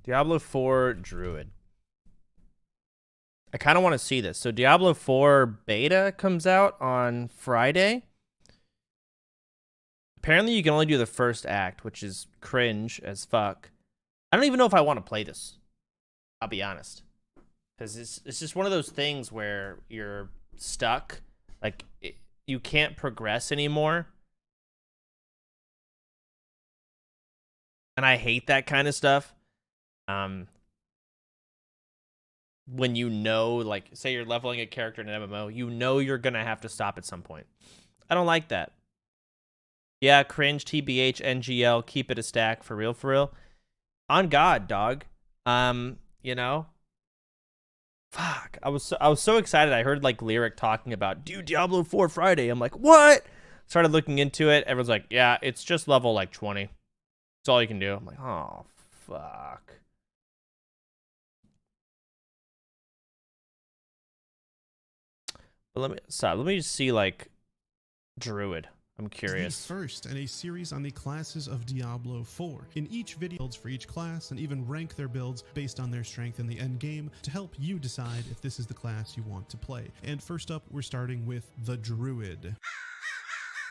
Diablo 4 Druid. I kind of want to see this. So Diablo 4 beta comes out on Friday. Apparently you can only do the first act, which is cringe as fuck. I don't even know if I want to play this. I'll be honest. Because it's just one of those things where you're stuck. Like, you can't progress anymore. And I hate that kind of stuff. When you know, like, say you're leveling a character in an MMO, you know you're going to have to stop at some point. I don't like that. Yeah, cringe, TBH, NGL, keep it a stack, for real, for real. On God, dog. You know? Fuck. I was so excited. I heard, like, Lyric talking about, dude, Diablo 4 Friday. I'm like, what? Started looking into it. Everyone's like, yeah, it's just level, like, 20. That's all you can do. I'm like, oh, fuck. But let me just see, like, Druid. I'm curious. The first in a series on the classes of Diablo 4. In each video, builds for each class and even rank their builds based on their strength in the end game to help you decide if this is the class you want to play. And first up, we're starting with the Druid.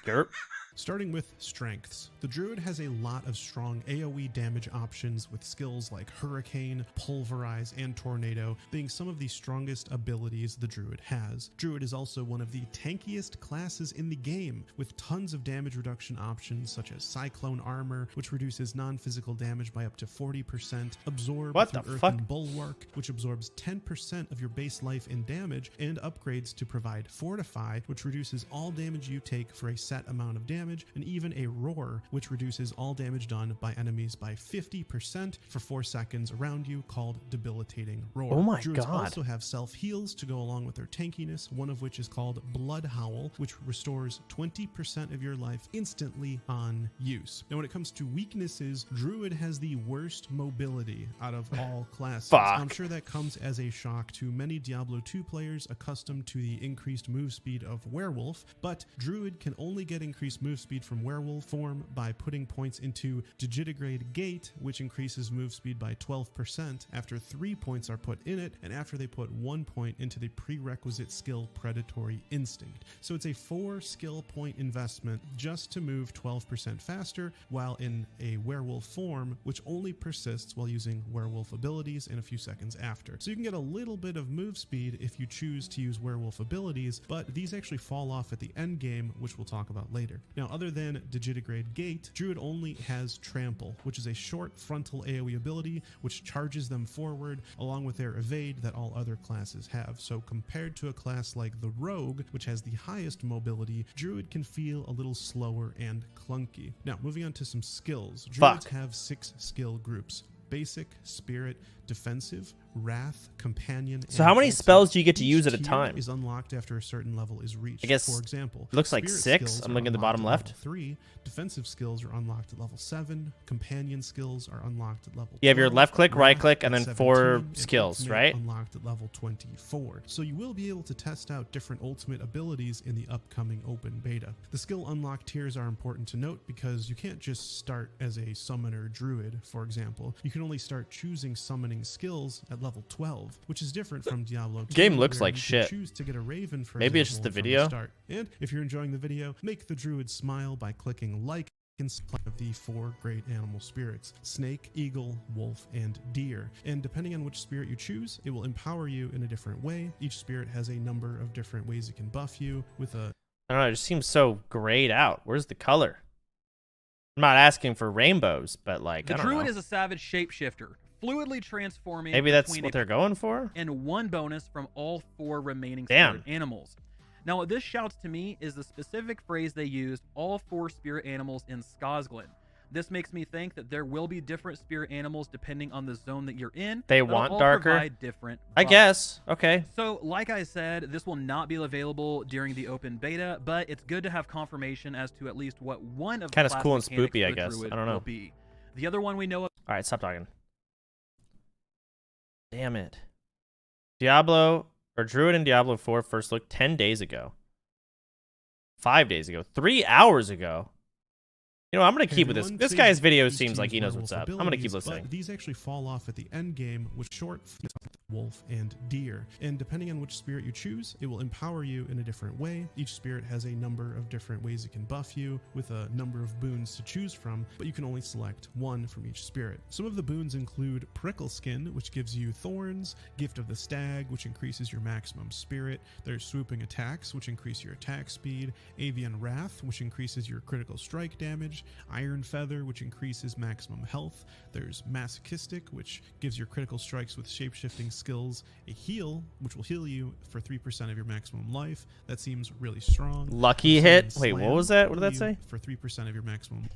Derp. Starting with strengths, the Druid has a lot of strong AoE damage options with skills like Hurricane, Pulverize, and Tornado being some of the strongest abilities the Druid has. Druid is also one of the tankiest classes in the game, with tons of damage reduction options such as Cyclone Armor, which reduces non-physical damage by up to 40%, Absorb through Earthen Bulwark, which absorbs 10% of your base life in damage, and upgrades to provide Fortify, which reduces all damage you take for a set amount of damage, and even a Roar, which reduces all damage done by enemies by 50% for 4 seconds around you, called Debilitating Roar. Oh my Druids God. also have self-heals to go along with their tankiness, one of which is called Blood Howl, which restores 20% of your life instantly on use. Now, when it comes to weaknesses, Druid has the worst mobility out of all classes. Fuck. I'm sure that comes as a shock to many Diablo 2 players accustomed to the increased move speed of Werewolf, but Druid can only get increased move speed from Werewolf form by putting points into Digitigrade Gate, which increases move speed by 12% after 3 points are put in it, and after they put 1 point into the prerequisite skill Predatory Instinct. So it's a 4 skill point investment just to move 12% faster, while in a Werewolf form, which only persists while using Werewolf abilities in a few seconds after. So you can get a little bit of move speed if you choose to use Werewolf abilities, but these actually fall off at the end game, which we'll talk about later. Now, other than Digitigrade Gate, Druid only has Trample, which is a short frontal AoE ability which charges them forward along with their Evade that all other classes have. So compared to a class like the Rogue, which has the highest mobility, Druid can feel a little slower and clunky. Now, moving on to some skills. Druids have 6 skill groups: Basic, Spirit, Defensive, Wrath, Companion. So how many spells do you get to use at a time? Is unlocked after a certain level is reached. I guess, for example, it looks like 6. I'm looking at the bottom left. 3. Defensive skills are unlocked at level 7. Companion skills are unlocked at level 12. You have your left click, right click, and then 17, 4 skills, right? Unlocked at level 24. So you will be able to test out different ultimate abilities in the upcoming open beta. The skill unlock tiers are important to note because you can't just start as a summoner Druid, for example. You can only start choosing summoning skills at level 12, which is different from Diablo 2. Game looks like you shit. Choose to get a Raven, for Maybe it's example, just the video. start. And if you're enjoying the video, make the Druid smile by clicking like of the 4 great animal spirits: snake, eagle, wolf, and deer. And depending on which spirit you choose, it will empower you in a different way. Each spirit has a number of different ways it can buff you with a... I don't know, it just seems so grayed out. Where's the color? I'm not asking for rainbows, but like, I don't know. The Druid is a savage shapeshifter, fluidly transforming. Maybe that's what they're going for? And 1 bonus from all 4 remaining Damn. spirit animals. Now, what this shouts to me is the specific phrase they used, all 4 spirit animals in Skazglen. This makes me think that there will be different spirit animals depending on the zone that you're in. They want darker? Provide different I guess. Okay. So, like I said, this will not be available during the open beta, but it's good to have confirmation as to at least what one of the Kind of cool and mechanics spoopy, I the guess. Druid I don't know. will be. The other one we know of. All right, stop talking. Damn it. Diablo, or Druid and Diablo 4 first looked 10 days ago. 5 days ago. 3 hours ago. You know, I'm gonna keep with this. everyone, This today guy's video used to seems like use he knows what's werewolf up. I'm gonna keep abilities, listening. but these actually fall off at the end game with short wolf and deer, and depending on which spirit you choose, it will empower you in a different way. Each spirit has a number of different ways it can buff you, with a number of boons to choose from, but you can only select one from each spirit. Some of the boons include Prickle Skin, which gives you thorns, Gift of the Stag, which increases your maximum spirit. There's Swooping Attacks, which increase your attack speed, Avian Wrath, which increases your critical strike damage, Iron Feather, which increases maximum health. There's Masochistic, which gives your critical strikes with shapeshifting skills a heal, which will heal you for 3% of your maximum life. That seems really strong. Lucky hit. Wait, what was that? What did that say? For 3% of your maximum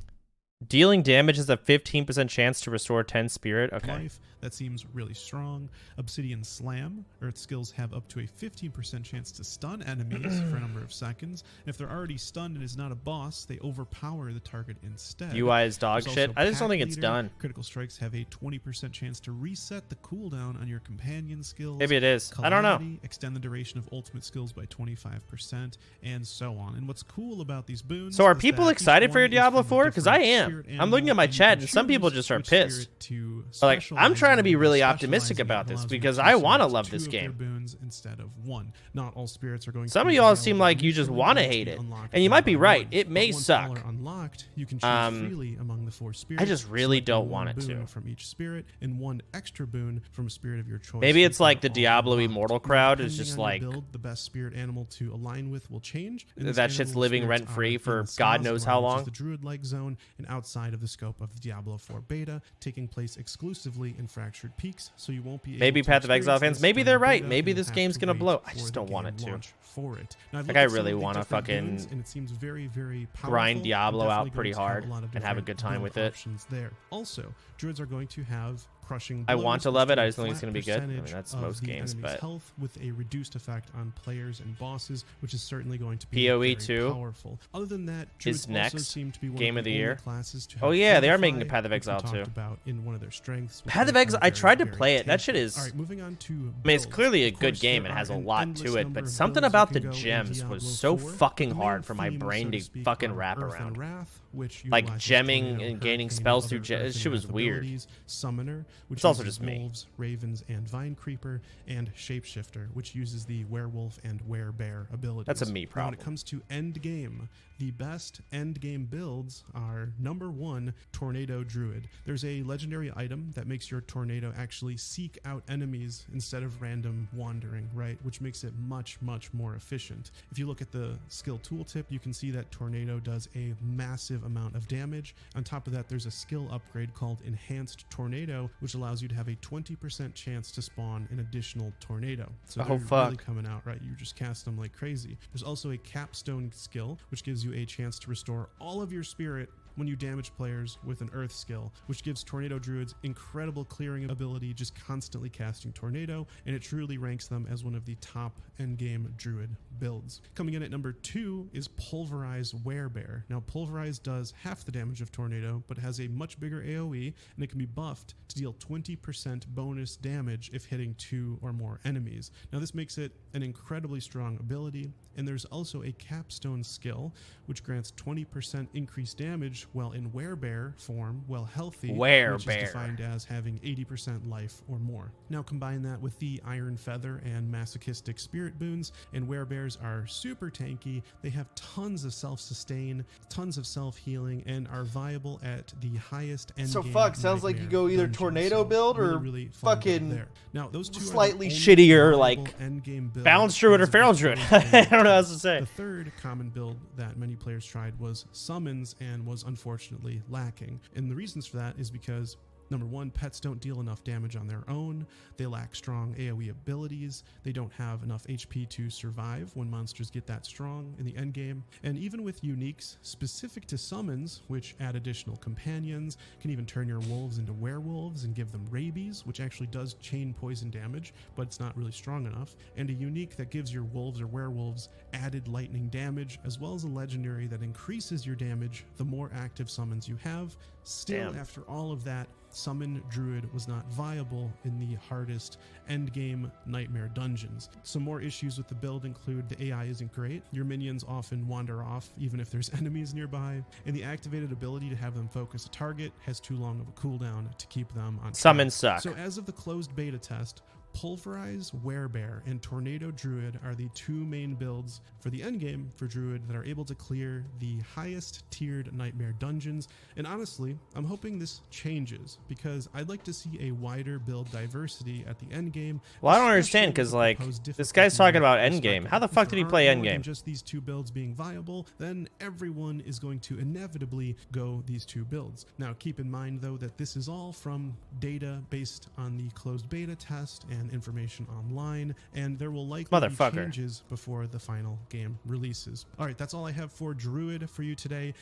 Dealing damage has a 15% chance to restore 10 spirit. Okay. life. That seems really strong. Obsidian Slam. Earth skills have up to a 15% chance to stun enemies for a number of seconds. And if they're already stunned and is not a boss, they overpower the target instead. UI is dog There's shit. also I just don't Pack think it's Leader. done. Critical strikes have a 20% chance to reset the cooldown on your companion skills. Maybe it is. I don't know. Calamity, extend the duration of ultimate skills by 25%, and so on. And what's cool about these boons? So are is people that excited each for your one is Diablo from a 4? Because I different am. spirit I'm looking animal, at my and you chat, can and some people choose just are which pissed. spirit to But, like, I'm specialize trying to in, be and really specializing optimistic in about this allows you because to I want to select love 2 this of their game. boons instead of 1. Not all spirits are going Some to of be y'all available seem like you just initially, want to but to hate it. unlock And you one might be by right. one. It may But once suck. all are unlocked, you can choose freely among the 4 spirits. I just really selecting don't one want it boon to. from each spirit and 1 extra boon from a spirit of your choice. Maybe it's until like the all Diablo unlocked. Immortal Now, crowd is depending just on your like build, the best spirit animal to align with will change. and these that shit's animal living spirits rent-free are for in God knows how Scosglen, which is long. the Druid-like zone and outside of the scope of the Diablo 4 beta, taking place exclusively in Fractured Peaks, so you won't be Maybe able to Path of Exile experience fans. this Maybe during they're the right. beta, Maybe and this you'll have game's to gonna wait blow. I for just the don't want it game to. launch for it. Now, I've Like, looked I at some really of the wanna different fucking boons, and it seems very, very powerful. grind and Diablo definitely out pretty going to have hard a lot of and have a different good time build with it. options there. Also, druids are going to have crushing I blows, want to which love it. do I a just don't think it's flat gonna be good. I mean, percentage that's of most the games, enemy's but health with a reduced effect on players and bosses, which is certainly going to be PoE very 2 powerful. Other than that, is druids also next seem to be one game of of the only year. classes to Oh have yeah, they are making a Fortify, Path of which we Exile talked too. about in one of their strengths. which Path of are Exile. I very, tried to very play it. That shit tanky. is. All right, moving on to I mean, it's builds. clearly a Of good course, game. there It has a are an lot endless to it, number but of something builds you about can the go in gems Diablo was so 4. fucking The main hard for my themes, brain so to speak, fucking are wrap Earth and around. Wrath, which Like utilizes gemming tornado, and gaining hurricane, spells and through other ge- Earth this and shit was Wrath weird. abilities. Summoner, which It's also uses just me. wolves, ravens, and vine creeper, and Shapeshifter, which uses the werewolf and werebear abilities. That's a me Now, when problem. it comes to end game, the best end game builds are number 1, Tornado Druid. There's a legendary item that makes your tornado actually seek out enemies instead of random wandering, right? Which makes it much, much more efficient. If you look at the skill tooltip, you can see that Tornado does a massive amount of damage. On top of that, there's a skill upgrade called Enhanced Tornado, which allows you to have a 20% chance to spawn an additional tornado. So Oh, they're really fuck. coming out, right? You just cast them like crazy. There's also a Capstone skill, which gives you a chance to restore all of your spirit when you damage players with an earth skill, which gives Tornado Druids incredible clearing ability, just constantly casting Tornado, and it truly ranks them as one of the top endgame Druid builds. Coming in at number 2 is Pulverize Werebear. Now, Pulverize does half the damage of Tornado, but has a much bigger AoE, and it can be buffed to deal 20% bonus damage if hitting 2 or more enemies. Now, this makes it an incredibly strong ability, and there's also a Capstone skill, which grants 20% increased damage while in Werebear form, while healthy, which is Werebear. defined as having 80% life or more. Now combine that with the Iron Feather and Masochistic Spirit boons, and Werebears are super tanky. They have tons of self-sustain, tons of self-healing, and are viable at the highest end So game fuck, sounds like you nightmare go either dungeon. tornado So build or really fun build fucking there. Now those two are the slightly only shittier, viable like, endgame builds Balance Druid or as of Feral this Druid. point. I don't know what else to say. The third common build that many players tried was Summons and was unfortunately lacking. And the reasons for that is because number 1, pets don't deal enough damage on their own. They lack strong AoE abilities. They don't have enough HP to survive when monsters get that strong in the endgame. And even with uniques specific to summons, which add additional companions, can even turn your wolves into werewolves and give them rabies, which actually does chain poison damage, but it's not really strong enough. And a unique that gives your wolves or werewolves added lightning damage, as well as a legendary that increases your damage the more active summons you have. Still, Damn. after all of that, Summon Druid was not viable in the hardest endgame nightmare dungeons. Some more issues with the build include the AI isn't great, your minions often wander off even if there's enemies nearby, and the activated ability to have them focus a target has too long of a cooldown to keep them on Summons track. suck. So as of the closed beta test, Pulverize, Werebear, and Tornado Druid are the two main builds for the endgame for Druid that are able to clear the highest tiered nightmare dungeons. And honestly, I'm hoping this changes because I'd like to see a wider build diversity at the endgame. Well, I don't understand because like this guy's talking about endgame. How the fuck did he play endgame? Just these two builds being viable, then everyone is going to inevitably go these two builds. Now, keep in mind though that this is all from data based on the closed beta test and information online, and there will likely be changes before the final game releases. All right, that's all I have for Druid for you today.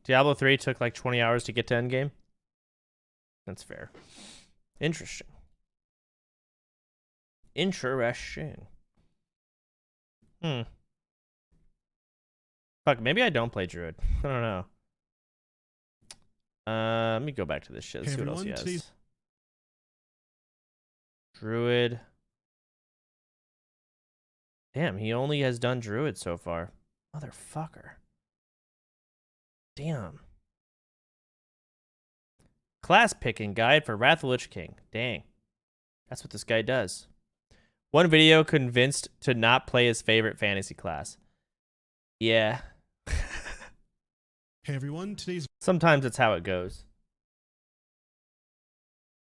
Diablo 3 took like 20 hours to get to endgame. That's fair. Interesting. Fuck, maybe I don't play Druid. I don't know. Let me go back to this shit. See what else he has. Druid. Damn, he only has done Druid so far. Motherfucker. Damn. Class picking guide for Wrath of the Lich King. Dang. That's what this guy does. One video convinced to not play his favorite fantasy class. Yeah. Hey everyone, sometimes it's how it goes.